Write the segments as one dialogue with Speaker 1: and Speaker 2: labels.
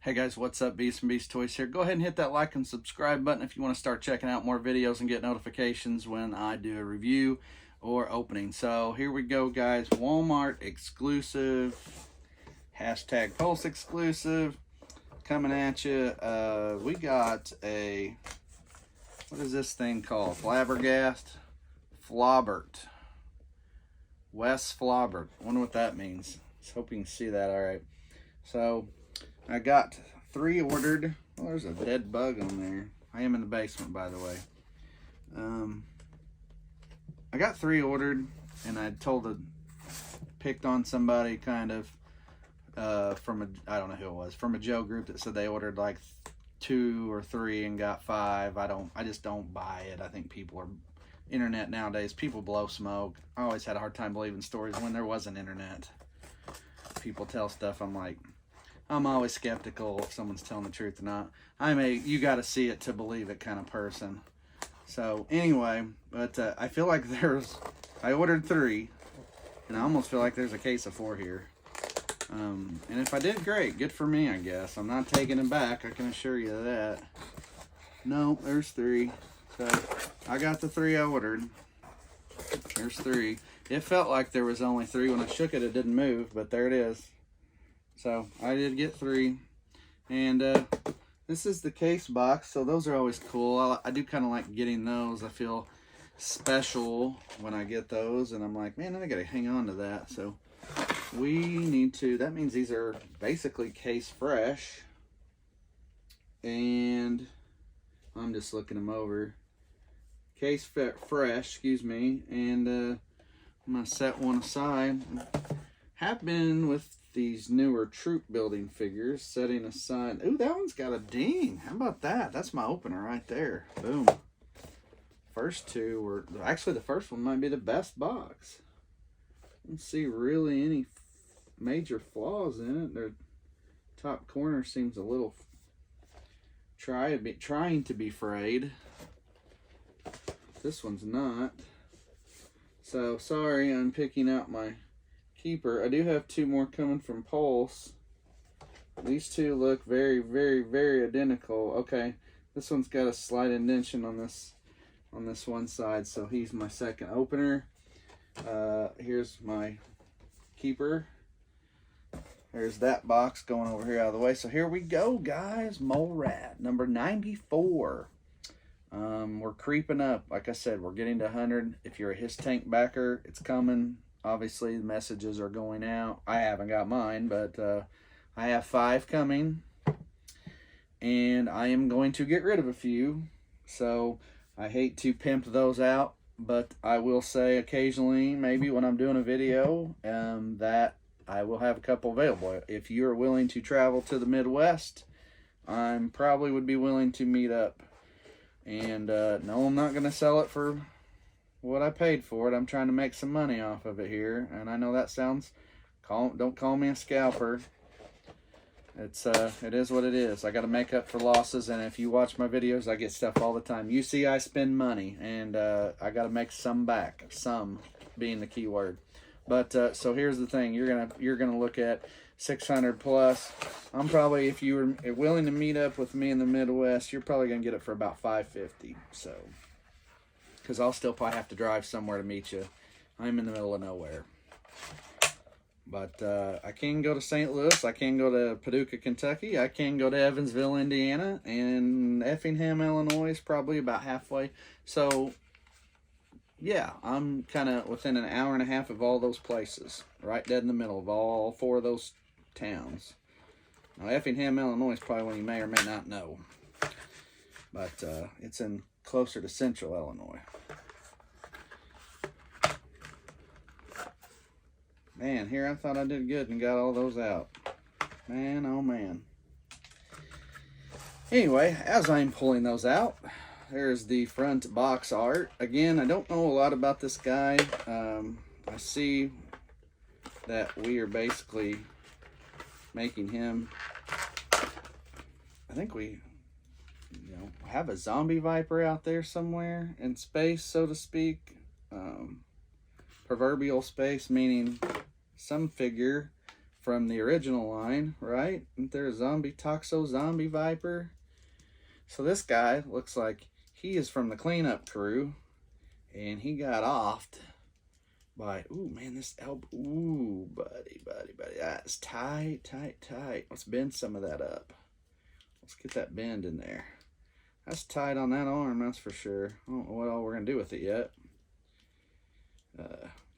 Speaker 1: Hey guys, what's up? Beast and Beast Toys here. Go ahead and hit that like and subscribe button if you want to start checking out more videos and get notifications when I do a review or opening. So here we go, guys. Walmart exclusive, hashtag Pulse exclusive, coming at you. We got a, what is this thing called? Flabbergast? Flobbert. Wes Flobbert. Wonder what that means. Let's hope you can see that all right. So I got 3 ordered. Oh, there's a dead bug on there. I am in the basement, by the way. I got 3 ordered, and I picked on somebody kind of from a, I don't know who it was, from a Joe group that said they ordered like 2 or 3 and got 5. I just don't buy it. I think people are, internet nowadays, people blow smoke. I always had a hard time believing stories when there wasn't internet. People tell stuff, I'm always skeptical if someone's telling the truth or not. I'm a you got to see it to believe it kind of person. So anyway, but I feel like I ordered 3, and I almost feel like there's a case of 4 here. And if I did, great, good for me, I guess. I'm not taking them back, I can assure you that. No, there's 3. So I got the 3 I ordered. There's 3. It felt like there was only 3. When I shook it, it didn't move, but there it is. So I did get 3, and this is the case box, so those are always cool. I do kind of like getting those. I feel special when I get those, and I'm like, man, I gotta hang on to that. So we need to, that means these are basically case fresh, and I'm just looking them over. Case fresh, excuse me, and I'm gonna set one aside. Have been with these newer troop building figures, setting aside. Ooh, that one's got a ding. How about that? That's my opener right there. Boom. First 2 were, actually the first one might be the best box. I don't see really any major flaws in it. Their top corner seems a little trying to be frayed. This one's not. So sorry, I'm picking out my keeper. I do have 2 more coming from Pulse. These 2 look very, very, very identical. Okay, this one's got a slight indentation on this one side, so he's my second opener. Here's my keeper. There's that box going over here out of the way. So here we go, guys. Mole Rat number 94. We're creeping up. Like I said, we're getting to 100. If you're a His Tank backer, it's coming. Obviously, the messages are going out. I haven't got mine, but I have 5 coming. And I am going to get rid of a few. So I hate to pimp those out, but I will say occasionally, maybe when I'm doing a video, that I will have a couple available. If you're willing to travel to the Midwest, I probably would be willing to meet up. And no, I'm not going to sell it for what I paid for it. I'm trying to make some money off of it here, and I know that sounds, don't call me a scalper. It is what it is. I got to make up for losses, and if you watch my videos, I get stuff all the time. You see, I spend money, and I got to make some back. Some being the key word. But so here's the thing: you're gonna look at 600 plus. I'm probably, if you were willing to meet up with me in the Midwest, you're probably gonna get it for about $550. So. Because I'll still probably have to drive somewhere to meet you. I'm in the middle of nowhere. But I can go to St. Louis. I can go to Paducah, Kentucky. I can go to Evansville, Indiana. And Effingham, Illinois is probably about halfway. So, yeah, I'm kind of within an hour and a half of all those places. Right dead in the middle of all 4 of those towns. Now, Effingham, Illinois is probably one you may or may not know. But it's in closer to central Illinois. Man, here I thought I did good and got all those out. Man, oh man. Anyway, as I'm pulling those out, there's the front box art. Again, I don't know a lot about this guy. I see that we are basically making him, I think we have a zombie viper out there somewhere in space, so to speak. Proverbial space, meaning some figure from the original line, right? Isn't there a zombie Toxo zombie viper? So this guy looks like he is from the cleanup crew, and he got offed by, ooh, man, this elbow, ooh, buddy, that's tight. Let's bend some of that up. Let's get that bend in there. That's tight on that arm, that's for sure. I don't know what all we're gonna do with it yet.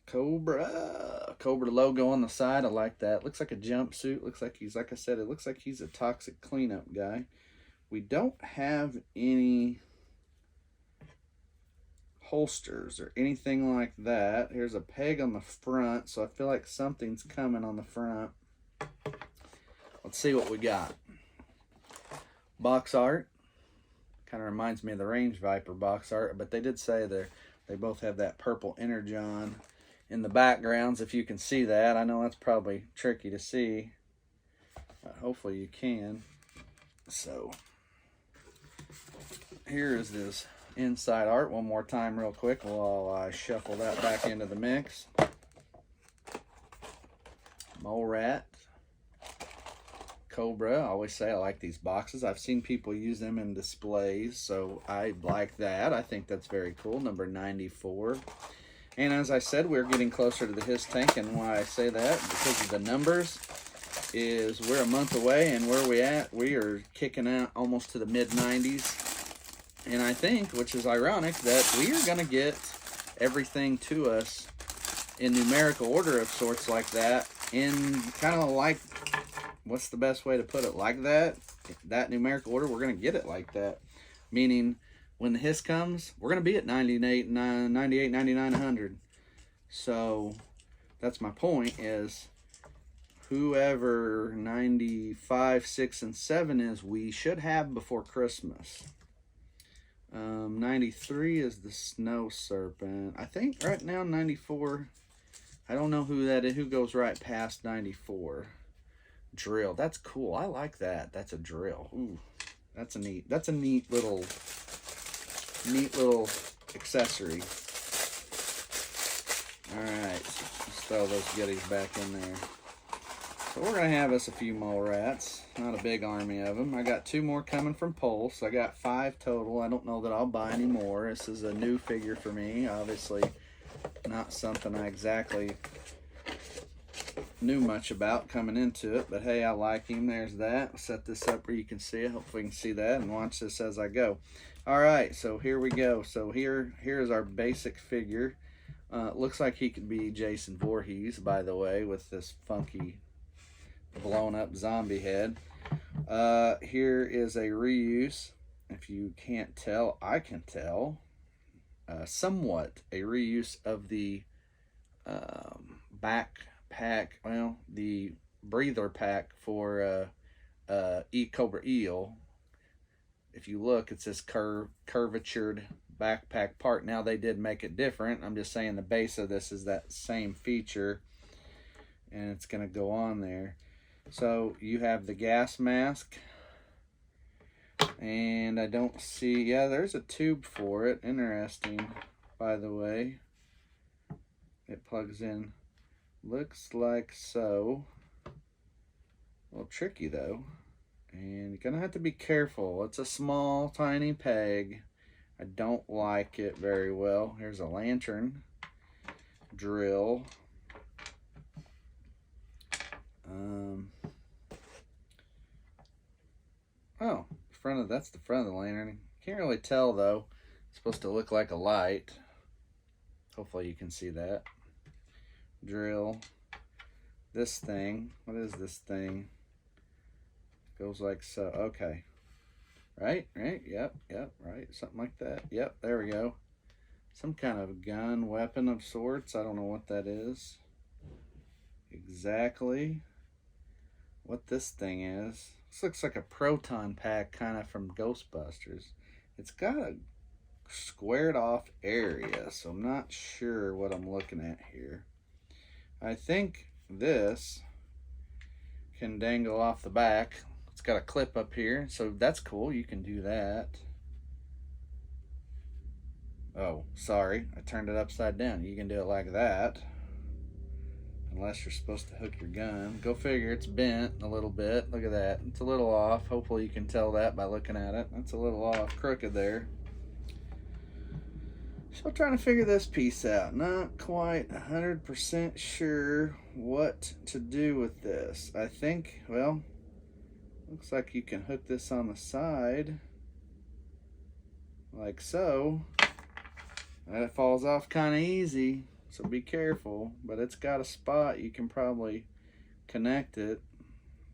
Speaker 1: Cobra logo on the side, I like that. Looks like a jumpsuit, looks like he's, like I said, it looks like he's a toxic cleanup guy. We don't have any holsters or anything like that. Here's a peg on the front, so I feel like something's coming on the front. Let's see what we got. Box art. Kind of reminds me of the Range Viper box art, but they did say they both have that purple energon in the backgrounds, if you can see that. I know that's probably tricky to see. Hopefully you can. So here is this inside art one more time real quick while I shuffle that back into the mix. Mole Rat. Cobra. I always say I like these boxes. I've seen people use them in displays, so I like that. I think that's very cool. Number 94. And as I said, we're getting closer to the His Tank, and why I say that, because of the numbers, is we're a month away, and where we at? We are kicking out almost to the mid-90s. And I think, which is ironic, that we are going to get everything to us in numerical order of sorts like that, in kind of like, what's the best way to put it? Like that numerical order, we're going to get it like that. Meaning, when the Hiss comes, we're going to be at 98, 98, 99, 100. So, that's my point, is whoever 95, 6, and 7 is, we should have before Christmas. 93 is the Snow Serpent. I think right now 94, I don't know who that is, who goes right past 94. Drill. That's cool. I like that. That's a drill. Ooh, that's a neat little accessory. All right, let's throw those goodies back in there. So we're gonna have us a few mole rats. Not a big army of them. I got 2 more coming from Pulse. I got 5 total. I don't know that I'll buy any more. This is a new figure for me. Obviously, not something I exactly knew much about coming into it, but hey, I like him. There's that. I'll set this up where you can see it. Hopefully you can see that and watch this as I go. All right, so here we go. So here is our basic figure. Looks like he could be Jason Voorhees, by the way, with this funky blown up zombie head. Here is a reuse. If you can't tell, I can tell. Somewhat a reuse of the backpack, well, the breather pack for Cobra Eel. If you look, it's this curvatured backpack part. Now they did make it different. I'm just saying the base of this is that same feature, and it's going to go on there. So you have the gas mask, and I don't see, yeah, there's a tube for it. Interesting, by the way. It plugs in, looks like so. A little tricky though, and you're gonna have to be careful. It's a small, tiny peg. I don't like it very well. Here's a lantern, drill. Oh, that's the front of the lantern. Can't really tell though. It's supposed to look like a light. Hopefully you can see that. Drill. This thing. What is this thing? Goes like so. Okay. Right? Yep, right. Something like that. Yep, there we go. Some kind of gun, weapon of sorts. I don't know what that is exactly what this thing is. This looks like a proton pack kind of from Ghostbusters. It's got a squared off area, so I'm not sure what I'm looking at here. I think this can dangle off the back. It's got a clip up here, so that's cool. You can do that. Oh, sorry, I turned it upside down. You can do it like that. Unless you're supposed to hook your gun. Go figure, it's bent a little bit. Look at that. It's a little off. Hopefully you can tell that by looking at it. It's a little off, crooked there. So trying to figure this piece out. Not quite 100% sure what to do with this. I think, well, looks like you can hook this on the side. Like so. And it falls off kind of easy. So be careful, but it's got a spot you can probably connect it.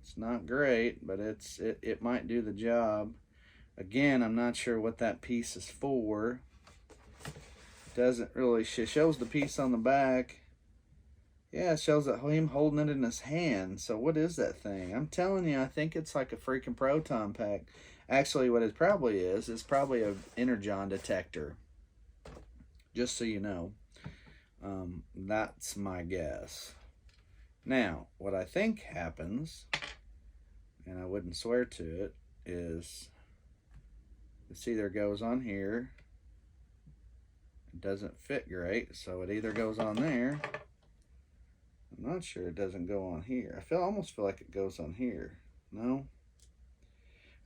Speaker 1: It's not great, but it might do the job. Again, I'm not sure what that piece is for. Doesn't really, it shows the piece on the back. Yeah, it shows that him holding it in his hand. So what is that thing? I'm telling you, I think it's like a freaking proton pack. Actually, what it probably is probably an energon detector. Just so you know. That's my guess. Now, what I think happens, and I wouldn't swear to it, is this either goes on here. It doesn't fit great, so it either goes on there. I'm not sure it doesn't go on here. Almost feel like it goes on here. No?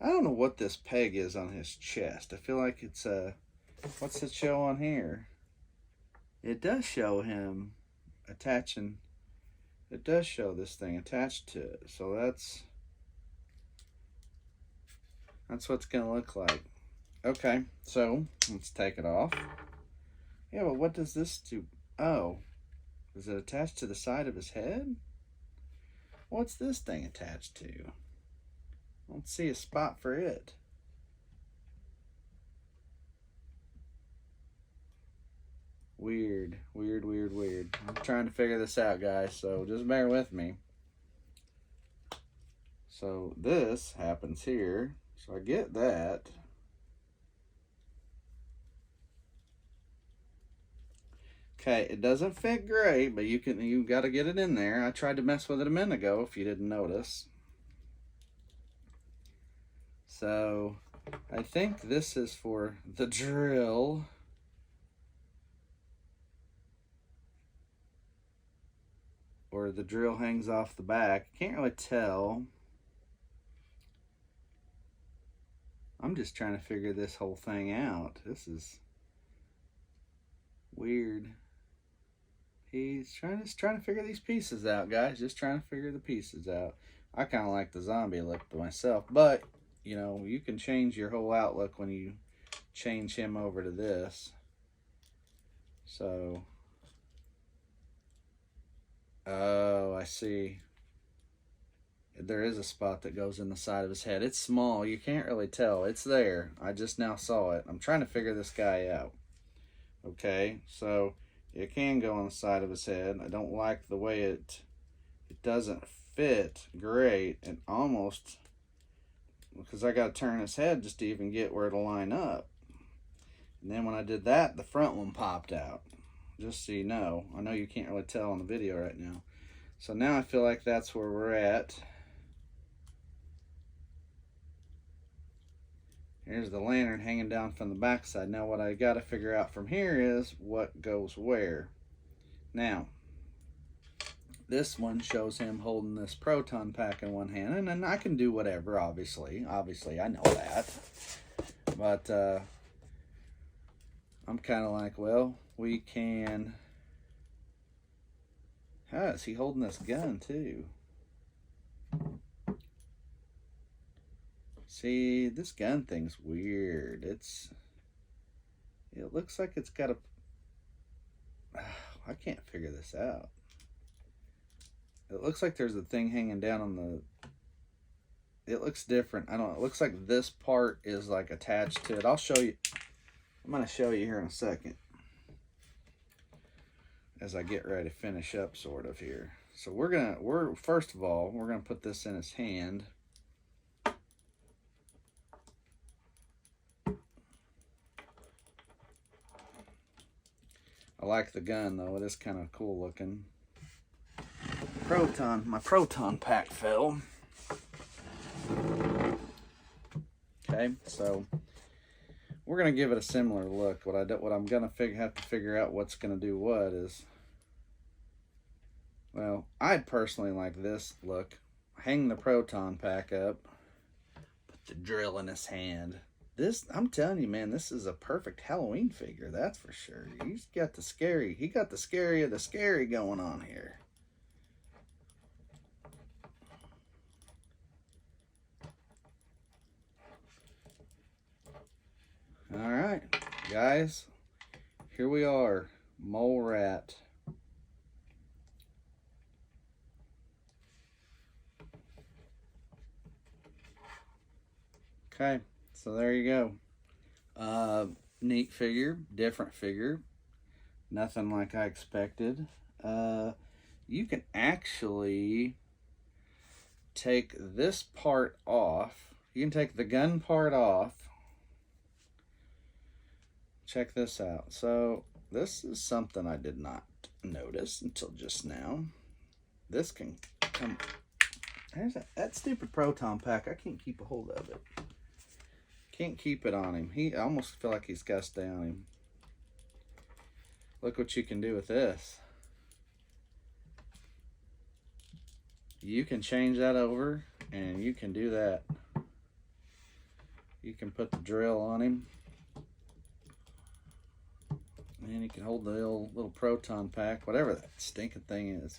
Speaker 1: I don't know what this peg is on his chest. I feel like it's what's it show on here? It does show him attaching. It does show this thing attached to it. So that's what it's gonna look like. Okay, so let's take it off. Yeah, but what does this do? Oh, is it attached to the side of his head? What's this thing attached to? I don't see a spot for it. Weird, weird, weird, weird. I'm trying to figure this out, guys, so just bear with me. So this happens here. So I get that. Okay, it doesn't fit great, but you got to get it in there. I tried to mess with it a minute ago, if you didn't notice. So I think this is for the drill. Or the drill hangs off the back. Can't really tell. I'm just trying to figure this whole thing out. This is weird. He's trying to figure these pieces out, guys. Just trying to figure the pieces out. I kind of like the zombie look myself, but you know, you can change your whole outlook when you change him over to this. So, oh, I see. There is a spot that goes in the side of his head. It's small. You can't really tell. It's there. I just now saw it. I'm trying to figure this guy out. Okay, so it can go on the side of his head. I don't like the way it doesn't fit great, and almost, because I got to turn his head just to even get where it'll line up. And then when I did that, the front one popped out. Just so you know. I know you can't really tell on the video right now. So now I feel like that's where we're at. Here's the lantern hanging down from the backside. Now what I got to figure out from here is what goes where. Now, this one shows him holding this proton pack in one hand, and then I can do whatever, obviously. Obviously, I know that. But I'm kind of like, well, we can... How is he holding this gun, too? See, this gun thing's weird. It looks like it's got a... I can't figure this out. It looks like there's a thing hanging down on the... It looks different. I don't know. It looks like this part is like attached to it. I'll show you. I'm going to show you here in a second. As I get ready to finish up sort of here. So first of all, we're going to put this in his hand. I like the gun though. It is kind of cool looking. My proton pack fell. Okay, so we're gonna give it a similar look. What I'm gonna have to figure out what's gonna do what is. Well, I personally like this look. Hang the proton pack up, put the drill in his hand. This, I'm telling you, man, this is a perfect Halloween figure, that's for sure. He got the scary of the scary going on here. All right, guys, here we are, Mole Rat. Okay, so there you go. Neat figure, different figure. Nothing like I expected. You can actually take this part off. You can take the gun part off. Check this out. So this is something I did not notice until just now. This can come. There's that stupid proton pack. I can't keep a hold of it. Can't keep it on him. I almost feel like he's got to stay on him. Look what you can do with this. You can change that over and you can do that. You can put the drill on him. And you can hold the little proton pack, whatever that stinking thing is.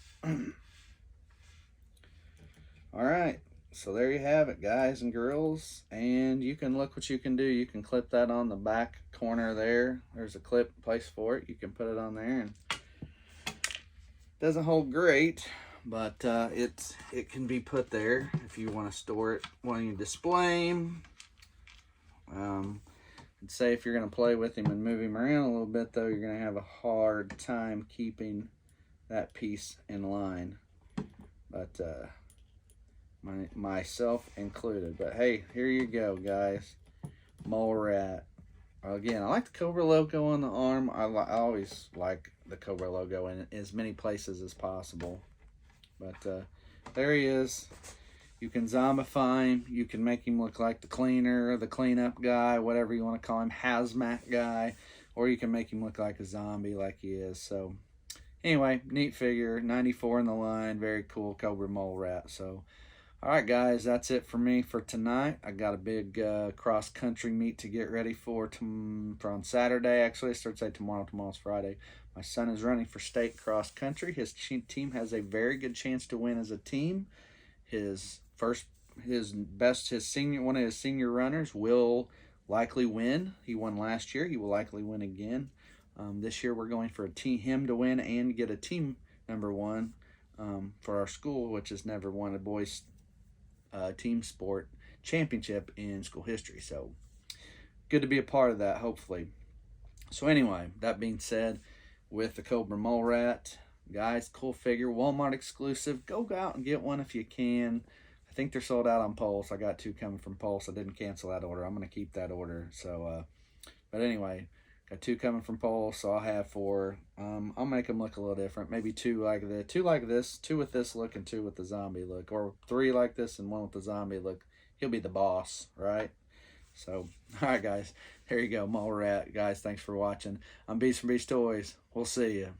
Speaker 1: Alright, so there you have it, guys and girls. And you can look what you can do. You can clip that on the back corner there. There's a clip place for it. You can put it on there. And doesn't hold great, but it can be put there if you want to store it when you display him. I'd say if you're going to play with him and move him around a little bit, though, you're going to have a hard time keeping that piece in line. But myself included. But hey, here you go, guys. Mole Rat. Again, I like the Cobra logo on the arm. I always like the Cobra logo in as many places as possible. But there he is. You can zombify him. You can make him look like the cleaner, the cleanup guy, whatever you want to call him, hazmat guy. Or you can make him look like a zombie like he is. So anyway, neat figure. 94 in the line. Very cool Cobra Mole Rat. So all right, guys, that's it for me for tonight. I got a big cross-country meet to get ready for on Saturday. Actually, I started to say tomorrow. Tomorrow's Friday. My son is running for state cross-country. His team has a very good chance to win as a team. One of his senior runners will likely win. He won last year. He will likely win again. This year, we're going for him to win and get a team number one for our school, which has never won a boys' team sport championship in school history. So good to be a part of that, hopefully. So anyway, that being said, with the Cobra Mole Rat, guys, cool figure, Walmart exclusive. Go out and get one if you can. I think they're sold out on Pulse. I got two coming from Pulse. I didn't cancel that order. I'm going to keep that order. So but anyway, got two coming from Pulse, so I'll have four. I'll make them look a little different. Maybe two like this, two with this look and two with the zombie look, or three like this and one with the zombie look. He'll be the boss, right? So, all right, guys, there you go, Mole Rat. Guys, thanks for watching. I'm Beast from Beast Toys. We'll see you.